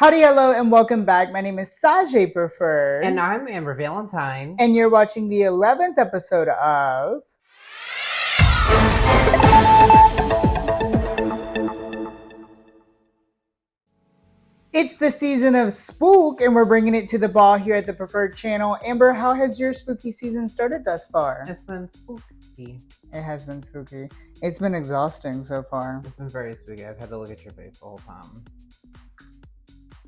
Howdy, hello, and welcome back. My name is Sajay Preferred. And I'm Amber Valentine. And you're watching the 11th episode of... It's the season of Spook, and we're bringing it to the ball here at the Preferred channel. Amber, how has your spooky season started thus far? It's been spooky. It has been spooky. It's been exhausting so far. It's been very spooky. I've had to look at your face the whole time.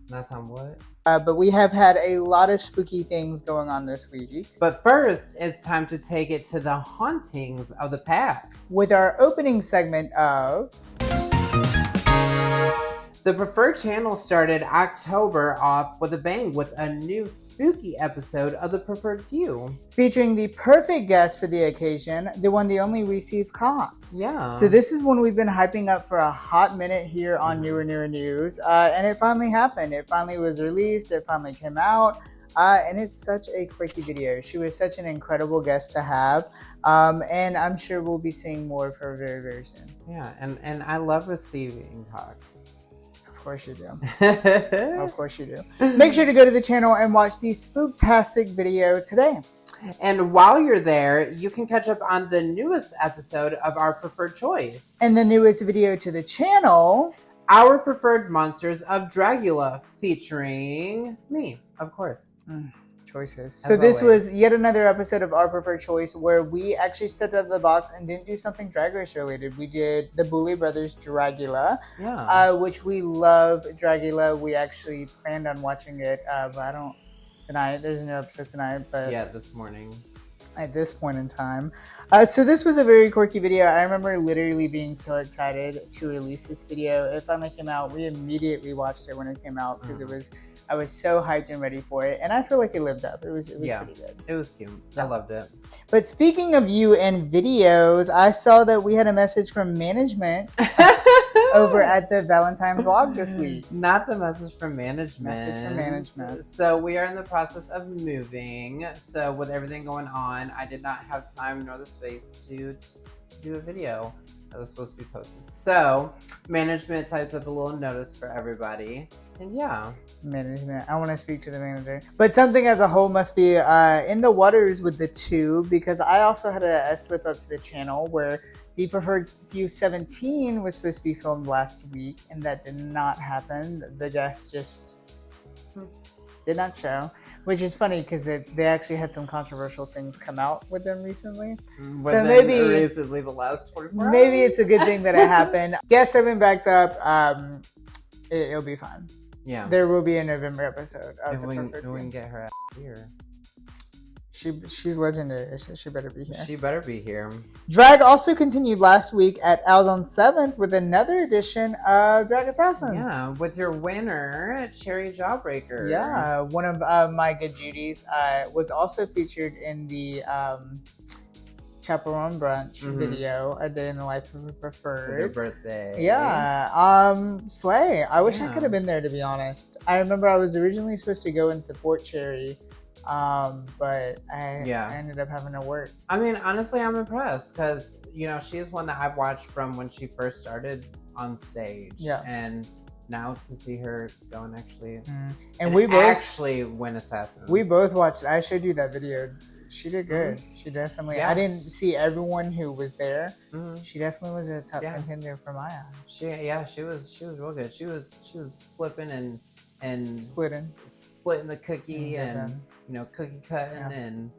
That's on what? But we have had a lot of spooky things going on this week. But first, it's time to take it to the hauntings of the past. With our opening segment of... The Preferred channel started October off with a bang with a new spooky episode of The Preferred Few. Featuring the perfect guest for the occasion, the one, the only Receive Cox. Yeah. So this is one we've been hyping up for a hot minute here on Newer News. And it finally happened. It finally was released. It finally came out. And it's such a quirky video. She was such an incredible guest to have. And I'm sure we'll be seeing more of her very, very soon. Yeah, and I love receiving Cox. Of course you do. Of course you do. Make sure to go to the channel and watch the spooktastic video today. And while you're there, you can catch up on the newest episode of Our Preferred Choice. And the newest video to the channel, Our Preferred Monsters of Dragula, featuring me, of course. Choices. So this was yet another episode of Our Preferred Choice where we actually stepped out of the box and didn't do something Drag Race related. We did the Booley Brothers Dragula, which we love. Dragula. We actually planned on watching it, but I don't tonight. There's a new episode tonight, but yeah, this morning. At this point in time. So this was a very quirky video. I remember literally being so excited to release this video. It finally came out. We immediately watched it when it came out because I was so hyped and ready for it. And I feel like it lived up. It was pretty good. It was cute. I loved it. But speaking of you and videos, I saw that we had a message from management over at the Valentine vlog this week. Not the message from management. Message from management. So we are in the process of moving. So with everything going on, I did not have time nor the space to do a video that was supposed to be posted. So management typed up a little notice for everybody. And yeah. Management. I want to speak to the manager. But something as a whole must be in the waters with the two, because I also had a slip up to the channel where the Preferred Few 17 was supposed to be filmed last week, and that did not happen. The guest just did not show, which is funny because they actually had some controversial things come out with them recently. So maybe recently, the last 24 hours. Maybe it's a good thing that it happened. Guests have been backed up. It'll be fine. Yeah. There will be a November episode of if the we Preferred Few. can get her out here. She's legendary, so she better be here. She better be here. Drag also continued last week at Out on 7th with another edition of Drag Assassins. Yeah, with your winner, Cherry Jawbreaker. Yeah, one of my good Judies was also featured in the Chaperone Brunch video, A Day in the Life of a Preferred. For your birthday. Yeah, slay. I wish I could have been there, to be honest. I remember I was originally supposed to go and support Cherry, but I ended up having to work. I mean, honestly, I'm impressed because, you know, she is one that I've watched from when she first started on stage. Yeah. And now to see her go and actually and we both actually win Assassins. We both watched it. I showed you that video. She did good. She definitely. I didn't see everyone who was there. She definitely was a top contender for my eyes. She was real good. She was flipping and splitting the cookie and cookie cutting and.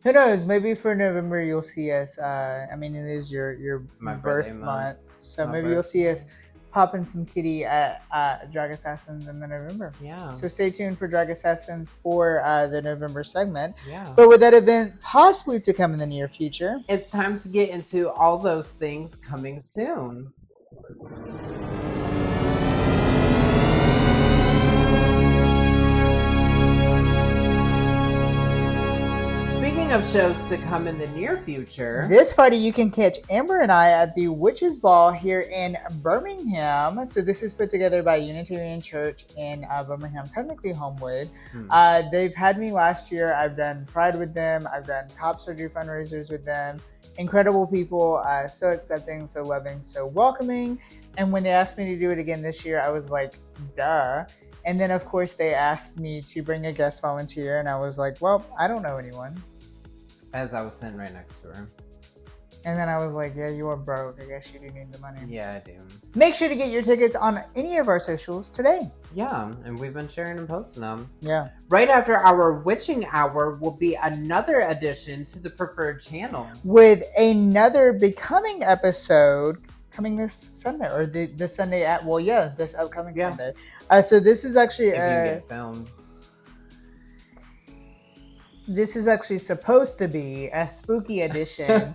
Who knows? Maybe for November you'll see us. I mean, it is your my birth month, so maybe you'll see us popping some kitty at Drag Assassins in the November. Yeah. So stay tuned for Drag Assassins for the November segment. Yeah. But with that event possibly to come in the near future, it's time to get into all those things coming soon. Speaking of shows to come in the near future, this Friday you can catch Amber and I at the Witches Ball here in Birmingham. So this is put together by Unitarian Church in Birmingham, technically Homewood. They've had me last year. I've done Pride with them. I've done top surgery fundraisers with them. Incredible people, so accepting, so loving, so welcoming. And when they asked me to do it again this year, I was like, duh. And then, of course, they asked me to bring a guest volunteer, and I was like, well, I don't know anyone. As I was sitting right next to her. And then I was like, yeah, you are broke. I guess you do need the money. Yeah, I do. Make sure to get your tickets on any of our socials today. Yeah, and we've been sharing and posting them. Yeah. Right after our witching hour will be another addition to the preferred channel. With another Becoming episode coming this Sunday, or this Sunday this upcoming Sunday. So this is actually if you can get filmed. This is actually supposed to be a spooky edition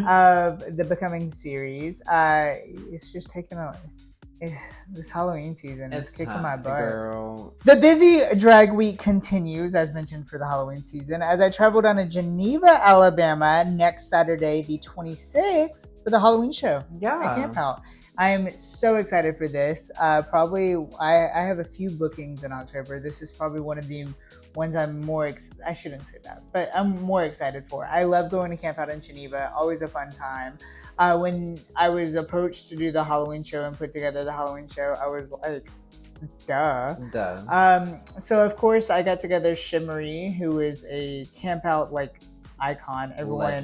of the Becoming series. It's just taking this Halloween season is kicking my butt. Girl. The busy drag week continues, as mentioned, for the Halloween season, as I travel down to Geneva, Alabama next Saturday, the 26th, for the Halloween show. Yeah. At Camp Out. I am so excited for this. I have a few bookings in October. This is probably one of the ones I shouldn't say that, but I'm more excited for. I love going to Camp Out in Geneva. Always a fun time. When I was approached to do the Halloween show and put together the Halloween show, I was like, duh. So of course I got together Shimmery, who is a Camp Out icon. Everyone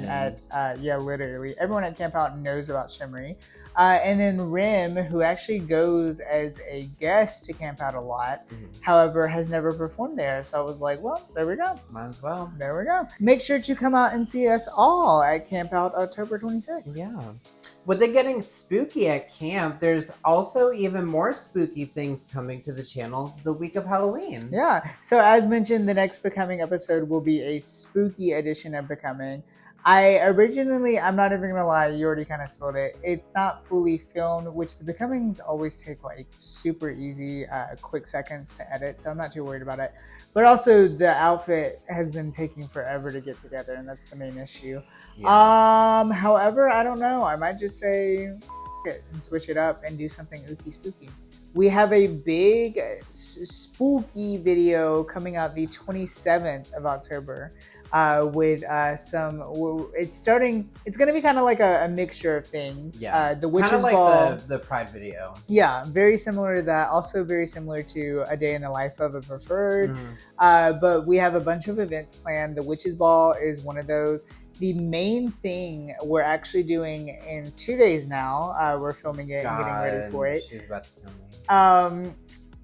literally everyone at Camp Out knows about Shimmery. And then Rim, who actually goes as a guest to Camp Out a lot, however, has never performed there. So I was like, well, there we go. Might as well. There we go. Make sure to come out and see us all at Camp Out October 26th. Yeah. With it getting spooky at camp, there's also even more spooky things coming to the channel the week of Halloween. Yeah. So as mentioned, the next Becoming episode will be a spooky edition of Becoming. I'm not even going to lie, you already kind of spoiled it. It's not fully filmed, which the Becomings always take super easy, quick seconds to edit. So I'm not too worried about it. But also the outfit has been taking forever to get together, and that's the main issue. Yeah. However, I don't know. I might just say it and switch it up and do something ooky spooky. We have a big spooky video coming out the 27th of October. With it's going to be kind of like a mixture of things. Yeah. The Witch's kind of like Ball. the Pride video. Yeah, very similar to that. Also very similar to A Day in the Life of a Preferred. But we have a bunch of events planned. The Witch's Ball is one of those. The main thing we're actually doing in 2 days now, we're filming it and getting ready for it. She's about to film me.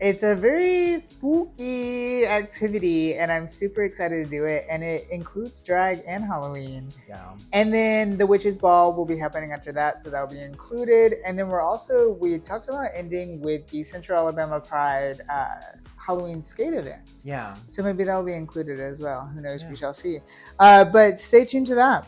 It's a very spooky activity, and I'm super excited to do it. And it includes drag and Halloween. Yeah. And then the Witch's Ball will be happening after that, so that'll be included. And then we talked about ending with the Central Alabama Pride Halloween skate event. Yeah. So maybe that'll be included as well. Who knows? Yeah. We shall see. But stay tuned to that,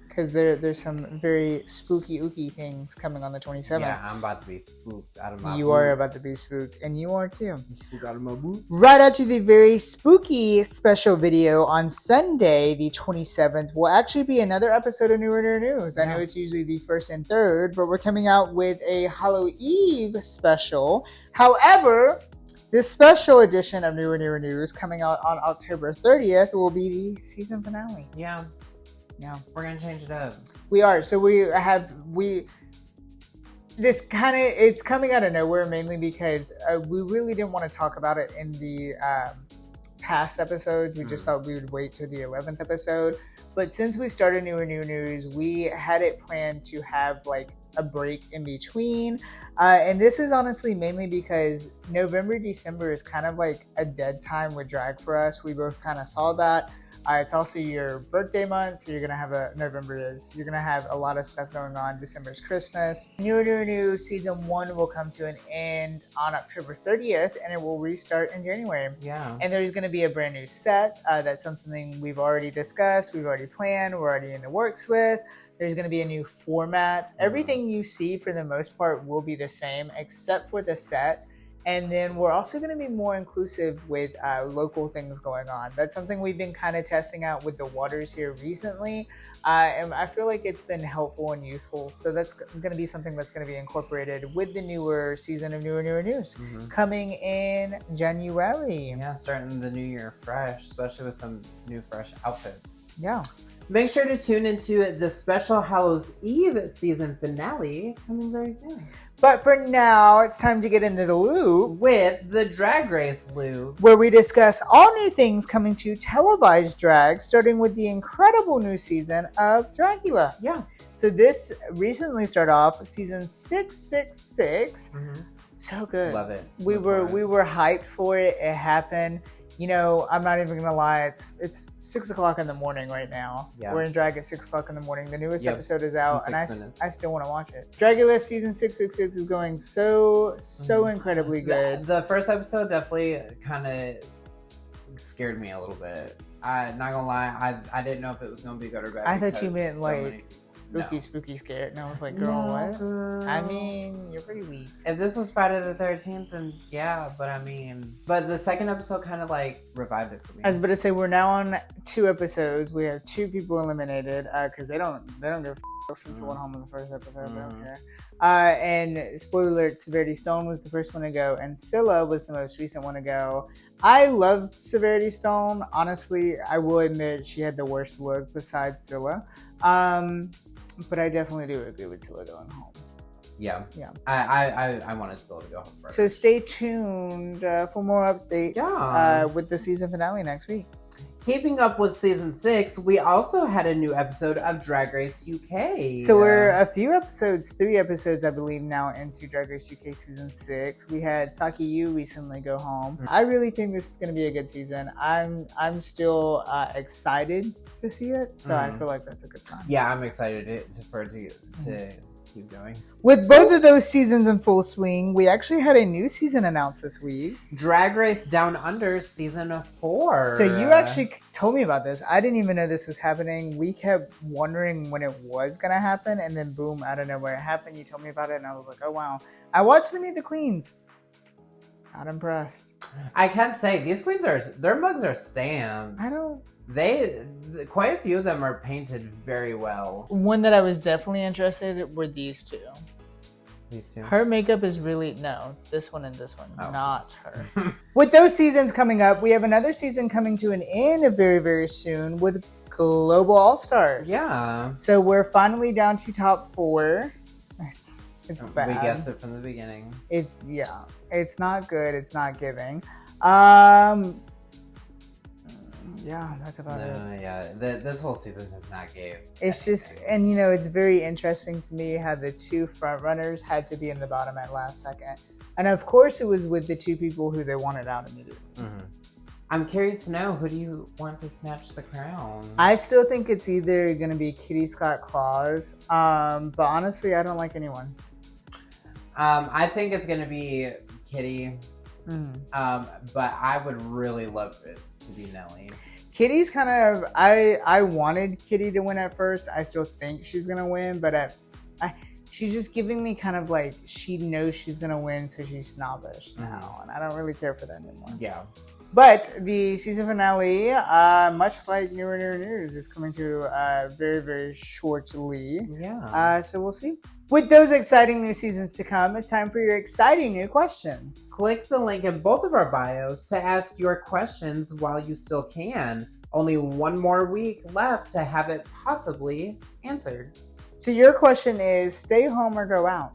because there's some very spooky ooky things coming on the 27th. Yeah, I'm about to be spooked out of my You are about to be spooked, and you are too. Spooked out of my boots. Right after the very spooky special video on Sunday, the 27th, will actually be another episode of Newer News. I know it's usually the first and third, but we're coming out with a Halloween Eve special. However, this special edition of Newer News coming out on October 30th will be the season finale. Yeah. Yeah, we're gonna change it up. We are. So it's coming out of nowhere, mainly because we really didn't want to talk about it in the past episodes. We just thought we would wait till the 11th episode. But since we started Newer News, we had it planned to have a break in between. And this is honestly mainly because November, December is kind of like a dead time with drag for us. We both kind of saw that. It's also your birthday month, so you're going to have you're going to have a lot of stuff going on. December's Christmas. New season 1 will come to an end on October 30th, and it will restart in January. Yeah. And there's going to be a brand new set. That's something we've already discussed, we've already planned, we're already in the works with. There's going to be a new format. Everything you see, for the most part, will be the same, except for the set. And then we're also going to be more inclusive with local things going on. That's something we've been kind of testing out with the waters here recently. And I feel like it's been helpful and useful. So that's going to be something that's going to be incorporated with the newer season of Newer News coming in January. Yeah, starting the new year fresh, especially with some new fresh outfits. Yeah. Make sure to tune into the special Hallows Eve season finale coming very soon. But for now, it's time to get into the loop, with the Drag Race loop. where we discuss all new things coming to televised drag, starting with the incredible new season of Dragula. Yeah. So this recently started off season 666. So good. Love it. We Look were for it. hyped for it. It happened. You know, I'm not even gonna lie. It's 6 o'clock in the morning right now. Yeah. We're in drag at 6 o'clock in the morning. The newest Yep. episode is out, In and 6 minutes. I still want to watch it. Dragula season 666 is going so incredibly good. The first episode definitely kind of scared me a little bit. Not gonna lie, I didn't know if it was gonna be good or bad. I thought you because meant, so like, many people- Spooky scared, and I was like, girl, No, what? girl. I mean, you're pretty weak. If this was Friday the 13th, then yeah, but the second episode kind of like revived it for me. I was about to say we're now on 2 episodes. We have 2 people eliminated because they don't give a f- since I went home in the first episode. They don't care. And spoiler alert: Severity Stone was the first one to go, and Scylla was the most recent one to go. I loved Severity Stone. Honestly, I will admit she had the worst look besides Scylla. But I definitely do agree with Scylla going home. Yeah. Yeah. I wanted Scylla to go home first. So stay tuned for more updates with the season finale next week. Keeping up with season 6, we also had a new episode of Drag Race UK. So we're a few episodes, 3 episodes, I believe, now into Drag Race UK season 6. We had Saki Yu recently go home. I really think this is going to be a good season. I'm still excited to see it, so I feel like that's a good sign. Yeah, I'm excited for it to keep going. With both of those seasons in full swing, we actually had a new season announced this week. Drag Race Down Under season 4. So you actually told me about this. I didn't even know this was happening. We kept wondering when it was going to happen, and then boom, out of nowhere it happened. You told me about it, and I was like, oh wow. I watched them Meet the Queens. Not impressed. I can't say these queens their mugs are stamped. Quite a few of them are painted very well. One that I was definitely interested in were these 2. These two. Her makeup is really this one and this one, Oh. not her. With those seasons coming up, we have another season coming to an end very, very soon with Global All Stars. Yeah. So we're finally down to top 4. It's bad. We guessed it from the beginning. It's not good. It's not giving. Yeah, that's about it. Yeah. This whole season has not gave. It's just, and it's very interesting to me how the 2 front runners had to be in the bottom at last second. And of course it was with the 2 people who they wanted out immediately. I'm curious to know, who do you want to snatch the crown? I still think it's either going to be Kitty Scott Claus, but honestly, I don't like anyone. I think it's going to be Kitty, but I would really love it to be Nelly. Kitty's kind of, I wanted Kitty to win at first. I still think she's going to win, but she's just giving me kind of like, she knows she's going to win, so she's snobbish now, and I don't really care for that anymore. Yeah. But the season finale, much like News, is coming to very, very shortly. Yeah. So we'll see. With those exciting new seasons to come, it's time for your exciting new questions. Click the link in both of our bios to ask your questions while you still can. Only 1 more week left to have it possibly answered. So your question is, stay home or go out?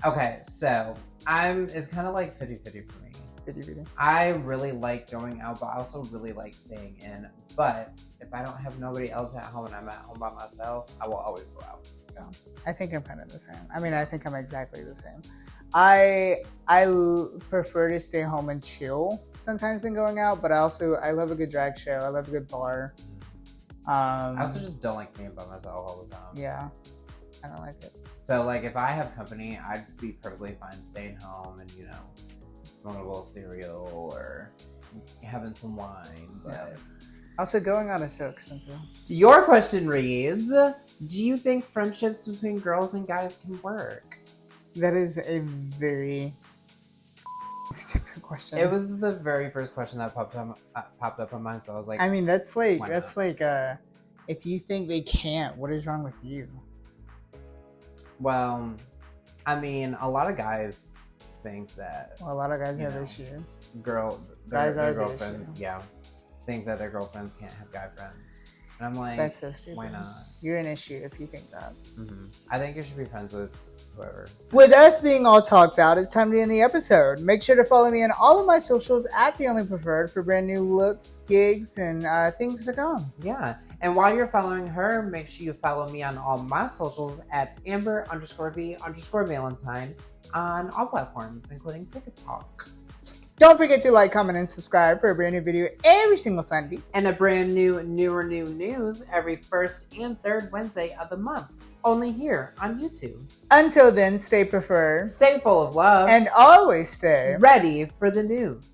Okay, so it's kind of like 50-50 for me. 50-50. I really like going out, but I also really like staying in. But if I don't have nobody else at home and I'm at home by myself, I will always go out. I think I'm kind of the same. I mean, I think I'm exactly the same. I prefer to stay home and chill sometimes than going out, but I love a good drag show. I love a good bar. I also just don't like being by myself all the time. Yeah, I don't like it. So, like, if I have company, I'd be perfectly fine staying home and, smoking a bowl of cereal or having some wine. But Also, going out is so expensive. Your question reads, do you think friendships between girls and guys can work? That is a very stupid question. It was the very first question that popped up on mine, so I was like, I mean, that's like, why not? if you think they can't, what is wrong with you? Well, I mean, a lot of guys think that Well, a lot of guys You have know. issues. guys are their the girlfriend, issue. yeah, think that their girlfriends can't have guy friends. And I'm like, That's so stupid. why not? You're an issue if you think that. I think you should be friends with whoever. With us being all talked out, it's time to end the episode. Make sure to follow me on all of my socials at The Only Preferred for brand new looks, gigs, and things to come. Yeah. And while you're following her, make sure you follow me on all my socials at Amber_V_Valentine on all platforms, including TikTok. Don't forget to like, comment, and subscribe for a brand new video every single Sunday. And a brand new news every first and third Wednesday of the month. Only here on YouTube. Until then, stay preferred. Stay full of love. And always stay ready for the news.